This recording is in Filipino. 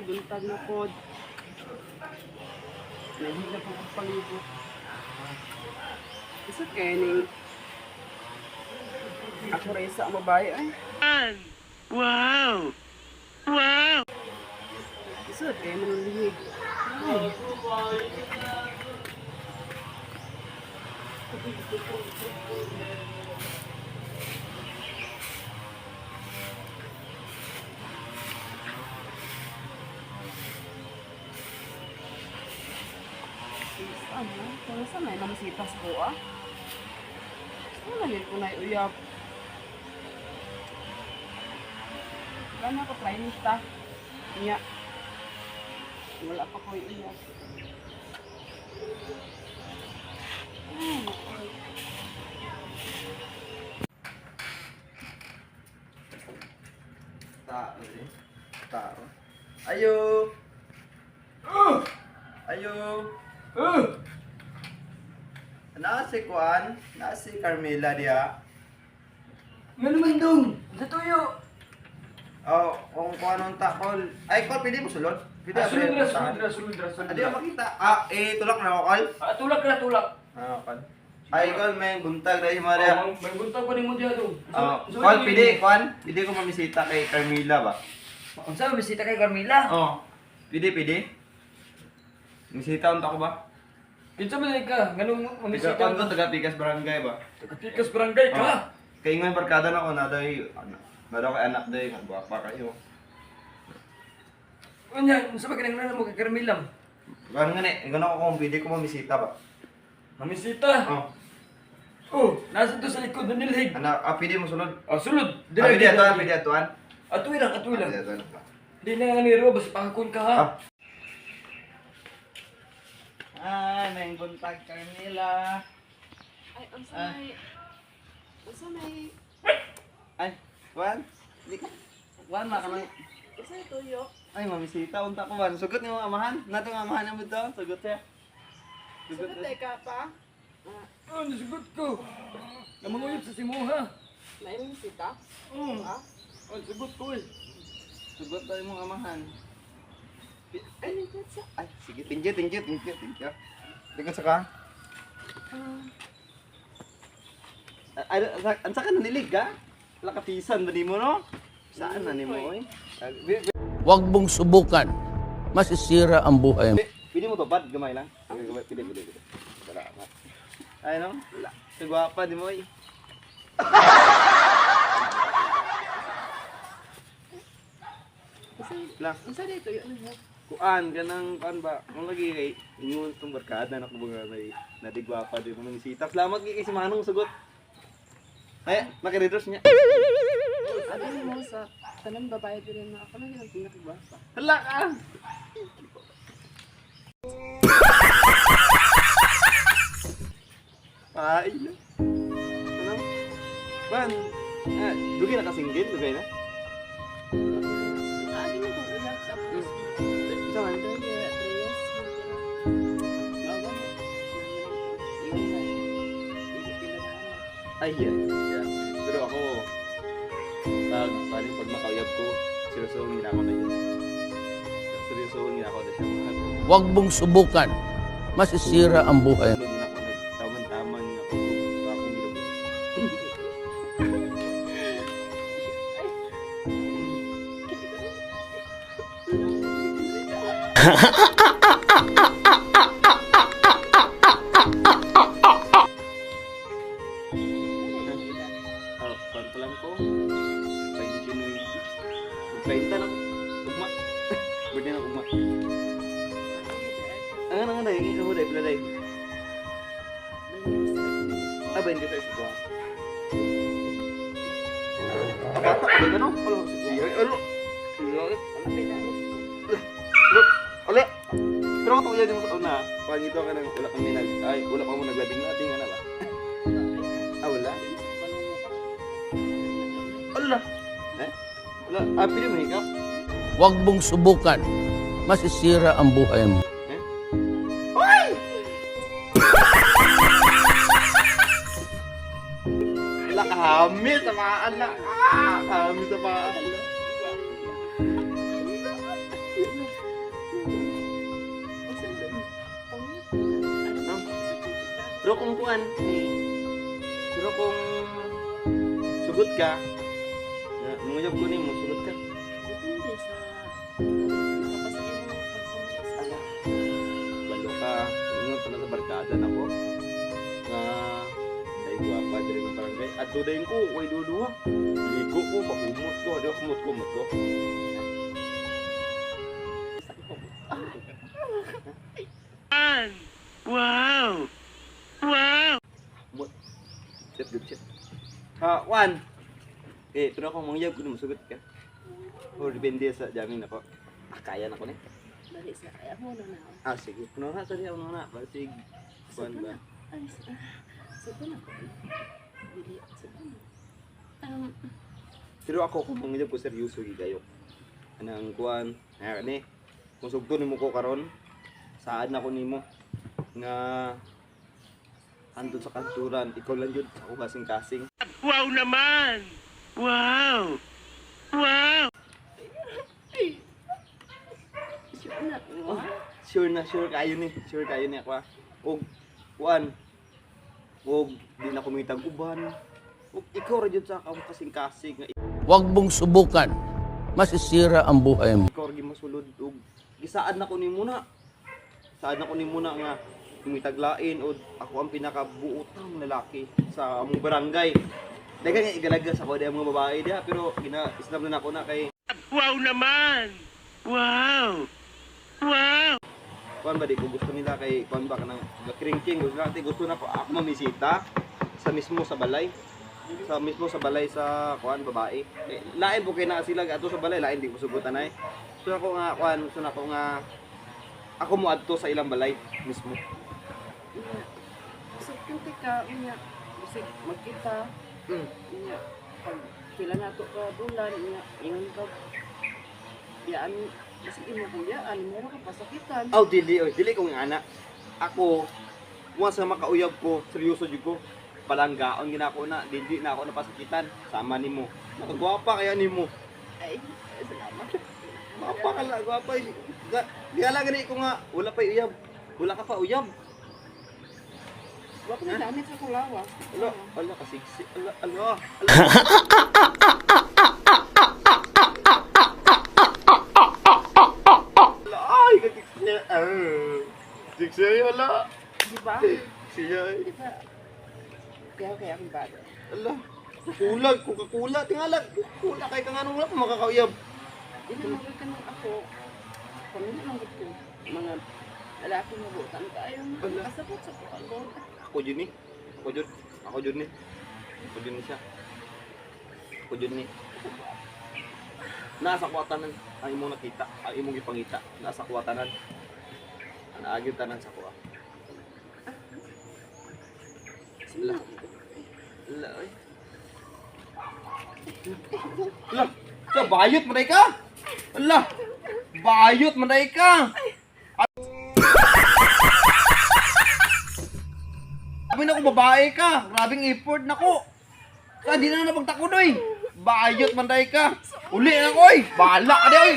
buntag na pod. Nahig na po ang palibot. Isa kaya ni ako rin sa babae ay. Wow! Wow! Isa kaya manulihig. Ay. Kung saan na namasitas ko saan na ko na uyab. Gana ako trainista. Nya. Wala pa ko uyab. Tao eh. Tao. Ayo! Ayo! Nasi Kwan, nasi Carmela dia. Nga naman dong, sa tuyo. Oh, kung anong takol. Ay, Kol, pwede mo sulod? Pwede Sulod tahan. ra. Adi ako makita. Tulak na ako, Kol. Tulak na tulak. Kol. Ay, Kol, may buntag dahil Maria. May buntag pa rin mo diya dong. Kol, pwede, Kwan. Pwede ko mamisita kay Carmela ba? Kung saan bisita kay Carmela? Pwede. Misita unta ko ba? Kinsa man ka? Ganung Bisita mamisita ko taga Pikas Barangay ba? Pikas barangay ka. Kay ngayon barkada na ko na dahil nadaw kay anak dahil guwapa kayo. Unya, unsa ba kinahanglan mo kay Carmela? Gano'n nga gano'n ako kung pwede ko mamisita ba? Mamisita. Nasa to sa likod ng nilhig. Pwede mo sulod? Sulod. Pwede atuan? Atuwi lang. Pwede atuan. Di na nga niro, basta pangkon ka ha. May buntag Carmela. Ay, unsa may Ay, Juan? Juan, makamay. unsa may tuyo? Ay, mamisita, unta ko man. Sugot niyo amahan? Nato nga amahan mo daw, sugot siya. Sugot tay ka pa? Nasugot ko. Namanguyot sa simuha. May sita? Sugot ko eh. Sugot tayo mong amahan. Ay, nagkat sa Ay, sige, thank you. Tingnan sa ka. Ansa ka nanilig ka? Lakatisan ba di mo, no? Saan na ni mo, eh? Huwag mong subukan. Masisira ang buhay mo. Pili mo to, bad, gamay lang. Pili. Salamat. Ay, no? Sigwapa di mo, eh. Lang. unsa day tuyo na? Kuan, kuan ba? Kung lagi kay inyo itong barkada na kumbaga may nadigwapa din mo ng sita. Salamat kay si Manong sugot. Ay, nakiredos niya. Abi mo sa tanan babae din na ako na yung pinakabasa. Hala ka! Ay, na. Ano? Kuan, dugi na kasinggit, dugay na. Abi mo kung ilang tapos. Saan? Ay, yan. Pero ako, pag makauyab ko, seryosohon nila ako na yun. Seryosohon nila ako na siya mahal. Huwag mong subukan. Masisira ang buhay mo. Tulog na ako, nagtaman-taman niya ako sa akong ilog. Pantalan ko. Painta lang. Ugma. Pwede na ugma. Ang dahil, ikaw mo dahil, pala dahil. Ba, hindi tayo siya. Bata, ano no? Alo, siya. Alo. Alo. Pero kung yan mo sa una, pangito ka ng wala kang minag. Ay, wala pa mo naglabing-labing, ano ba? Wala? Wala. Wala. Pili mo hikap? Huwag mong subukan. Masisira ang buhay mo. Hoy! Wala kahamil sa mga anak. Kahamil sa mga anak. Pero kung kuan, pero kung sugot ka, mungayab ko nimo sugot ka. Depende sa nakapasaya mo ng pagpapasaya. Balo ka, ingon pa na sa barkada na ko. Nga dahil guwapa diri ng barangay. At tudayin ko, way duduwa. Ligo ko, pakumot ko, di ako kumot ko. Mut. Shit, good shit. Ha, Juan. Pero ako mangyayab ko na masugot ka. O depende sa jamin ako. Kaya na ko ni. Dali sa kaya mo na na. Sige. Puno na, sorry, puno na. Basig. Juan ba? Ay, sabi na ko. Dili, sabi na. Pero ako kung mangyayab ko seryoso gigayo. Anang kuan, ni. Kung sugto nimo ko karon, saad na ko nimo nga andun sa kanturan, ikaw lang yun, ako kasing-kasing. Wow naman! Wow! Wow! Sure na. Sure kayo ni. Sure kayo ni ako. Og kuan. Og di na kumitag uban. Og ikaw ra jud sa akong kasing-kasing nga Huwag mong subukan. Masisira ang buhay mo. ikaw ra gyud masulod og gisaad na ko nimo na. Saad na ko nimo na nga kumitaglain og ako ang pinakabuotang lalaki sa among barangay. Dagan nga igalagas ako di ang mga babae dia pero gina-islam na ako na kay Wow naman! Wow! Wow! kuan ba di ko gusto nila kay kuan ba kanang kring-king gusto na ko ako mamisita sa mismo sa balay sa kuan babae lain po kay na sila ato sa balay lain di ko sugutan ay so ako nga kuan so na ko nga ako mo adto sa ilang balay mismo Sa kunti ka, niya, kasi magkita, niya, pag pila na ito ka bulan, niya, ingon ka, yaan, kasi imo kong yaan, meron ka pasakitan. aw dili ko nga ana ako once na makauyab ko seryoso jud ko palanggaon ginako na dili na ako napasakitan sama nimo nakagwapa kaya nimo Ay, salamat. gwapa ka la gwapa di ala gani ko nga wala pa uyab wala ka pa uyab. Wala ko na damit sa kulawa. Ala kasiksi. Ala. Ay, kasiksi. Siksi ala. Di ba? Siya. Di ba? Kaya akong bado. Ala. Kulag, kukakula, tingala. Kula kay kang anong wala pa makakauyab. Di na magay ka nung ako. Kung ano lang gusto. Mga lalaki mo butan tayo. Kasabot sa kukalbon. Ako dyan ni. Ako dyan ni siya. Ako dyan ni. Nasa kuwatanan. Ang imong nakita. Ang imong ipangita. Nasa kuwatanan. Naagil tanan sa kuwa. Ala. Ala. Ala. Sa bayot man ka? Ala. Bayot man ka. Sabi na ko babae ka. Grabing effort na ko. Sa di na napagtakudoy. Bayot man ka. Uli na ko oy. Bahala ka di oy.